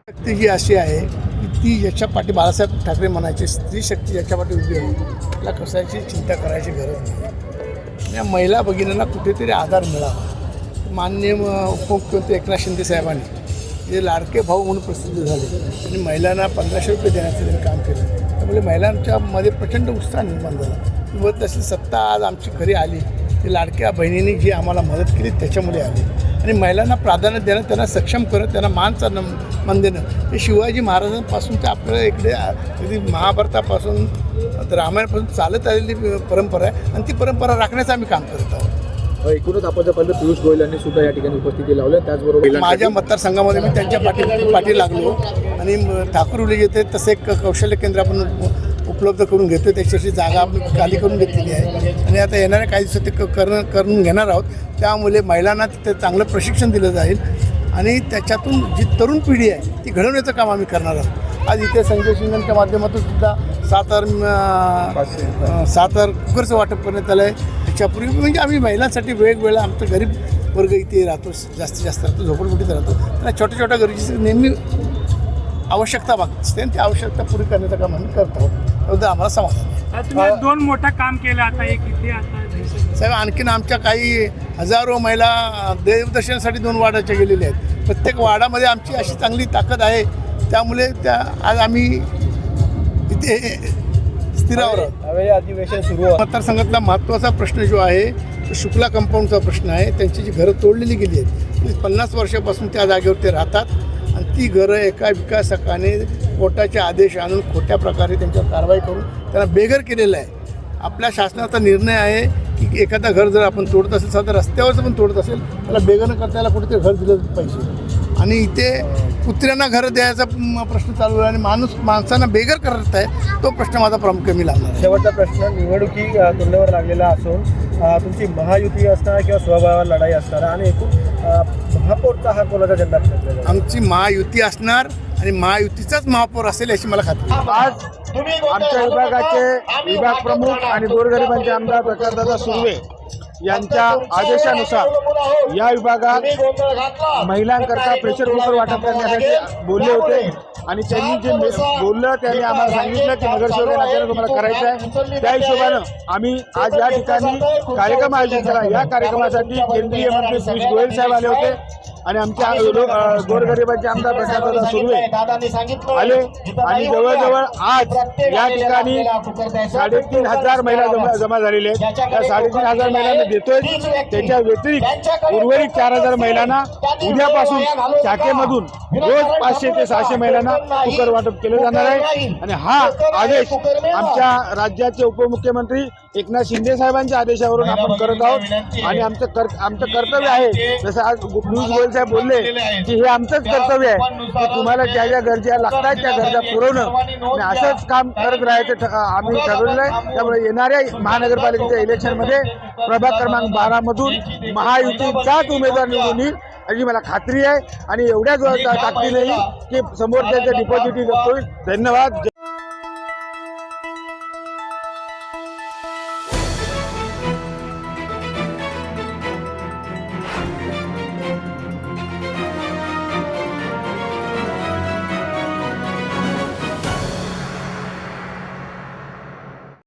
शक्ती जी अशी आहे की ती याच्या पाठी बाळासाहेब ठाकरे म्हणायचे स्त्री शक्ती याच्या पाठी उभी आहे, त्याला कशाची चिंता करायची गरज नाही. या महिला भगिनींना कुठेतरी आधार मिळावा. माननीय उपमुख्यमंत्री एकनाथ शिंदे साहेबांनी जे लाडके भाऊ म्हणून प्रसिद्ध झाले आणि महिलांना 1500 रुपये देण्याचं त्यांनी काम केलं. त्यामुळे महिलांच्या मध्ये प्रचंड उत्साह निर्माण झाला व तशी सत्ता आज आमची खरी आली. ती लाडक्या बहिणींनी जी आम्हाला मदत केली त्याच्यामुळे आली आणि महिलांना प्राधान्य देणं, त्यांना सक्षम करणं, त्यांना मान देणं हे शिवाजी महाराजांपासून ते आपल्याला इकडे अगदी महाभारतापासून रामायणापासून चालत आलेली परंपरा आहे आणि ती परंपरा राखण्याचं आम्ही काम करत आहोत. एकूणच आपण जर पाहिलं पियुष गोयल यांनी सुद्धा या ठिकाणी उपस्थिती लावली. त्याचबरोबर माझ्या मतदारसंघामध्ये मी त्यांच्या पाठी लागलो आणि ठाकूर उले येते तसे एक कौशल्य केंद्र आपण उपलब्ध करून घेतो. त्याच्याशी जागा आपण खाली करून घेतलेली आहे आणि आता येणाऱ्या काही दिवसात ते करून घेणार आहोत. त्यामुळे महिलांना तिथे चांगलं प्रशिक्षण दिलं जाईल आणि त्याच्यातून जी तरुण पिढी आहे ती घडवण्याचं काम आम्ही करणार आहोत. आज इथे संजय शिंदेच्या माध्यमातून सुद्धा 7,000 कुकरचं वाटप करण्यात आलं आहे. त्याच्यापूर्वी म्हणजे आम्ही महिलांसाठी वेगवेगळ्या आमचं गरीब वर्ग इथे राहतो, जास्तीत जास्त राहतो, झोपडपट्टीत राहतो. त्यांना छोट्या छोट्या गरजेची नेहमी आवश्यकता भागते आणि ती आवश्यकता पुरी करण्याचं काम आम्ही करत आहोत. त्याबद्दल आम्हाला समाधान आहे. तुम्ही 2 मोठं काम केलं, आता एक इथे आता साहेब आणखीन आमच्या काही हजारो महिला देवदर्शनासाठी 2 वाड्याच्या गेलेल्या आहेत. प्रत्येक वाडामध्ये आमची अशी चांगली ताकद आहे त्यामुळे आज आम्ही इथे स्थिरावर आहोत. अधिवेशन सुरू मतदारसंघातला महत्त्वाचा प्रश्न जो आहे तो शुक्ला कंपाऊंडचा प्रश्न आहे. त्यांची जी घरं तोडलेली गेली आहेत 50 वर्षापासून त्या जागेवर ते राहतात आणि ती घरं एका विकासकाने कोर्टाचे आदेश आणून खोट्या प्रकारे त्यांच्यावर कारवाई करून त्यांना बेघर केलेलं आहे. आपल्या शासनाचा निर्णय आहे की एखादा घर जर आपण तोडत असेल, साधं रस्त्यावरचं पण तोडत असेल, त्याला बेघर करता याला कुठेतरी घर दिलं पाहिजे. आणि इथे कुत्र्यांना घरं द्यायचा प्रश्न चालू आहे आणि माणसांना बेघर करत आहे. तो प्रश्न माझा प्रामुख्याने लागणार आहे. शेवटचा प्रश्न निवडणुकी तोंडावर लागलेला असून तुमची महायुती असणार किंवा स्वभावावर लढाई असणार आणि एकूण महापौरचा हा कोणाचा झेंडा? आमची महायुती असणार आणि महायुतीचाच महापौर असेल याची मला खात्री. आज आमच्या विभागाचे विभाग प्रमुख आणि गोरगरिबांचे आमदार प्रकाशदादा सुर्वे यांच्या आदेशानुसार या विभागात महिलांकरता प्रेशर कुकर वाटप करण्यासाठी बोलले होते आणि त्यांनी जे बोललं त्यांनी आम्हाला सांगितलं की नगरसेवक नात्यानं तुम्हाला करायचं आहे. त्या हिशोबानं आम्ही आज या ठिकाणी कार्यक्रम आयोजित केला. या कार्यक्रमासाठी केंद्रीय मंत्री पियुष गोयल साहेब आले होते आणि आमच्या गोरगरिबांचे आमदार प्रकाशदादा सुर्वे आले आणि जवळजवळ आज या ठिकाणी 3,500 महिला जमा झालेल्या आहेत. त्या 3,500 महिलांना देतोय. त्याच्या व्यतिरिक्त उर्वरित 4,000 महिलांना उद्यापासून शाखेमधून रोज 500 ते 600 महिलांना कुकर वाटप केलं जाणार आहे आणि हा आदेश आमच्या राज्याचे उपमुख्यमंत्री एकनाथ शिंदे साहेबांच्या आदेशावरून आपण करत आहोत आणि आमचं कर्तव्य आहे. जसं आज पियुष गोयल साहेब बोलले की हे आमचंच कर्तव्य आहे की तुम्हाला ज्या ज्या गरजा लागतात त्या गरजा पुरवणं आणि असंच काम करत राहायचं आम्ही ठरवलेलं आहे. त्यामुळे येणाऱ्या महानगरपालिकेच्या इलेक्शनमध्ये प्रभाग क्रमांक 12 मधून महायुतीचाच उमेदवार निवडून येईल अशी मला खात्री आहे आणि एवढ्याच ताकदीनेही की समोरच्या डिपॉझिट जप्त होईल. धन्यवाद.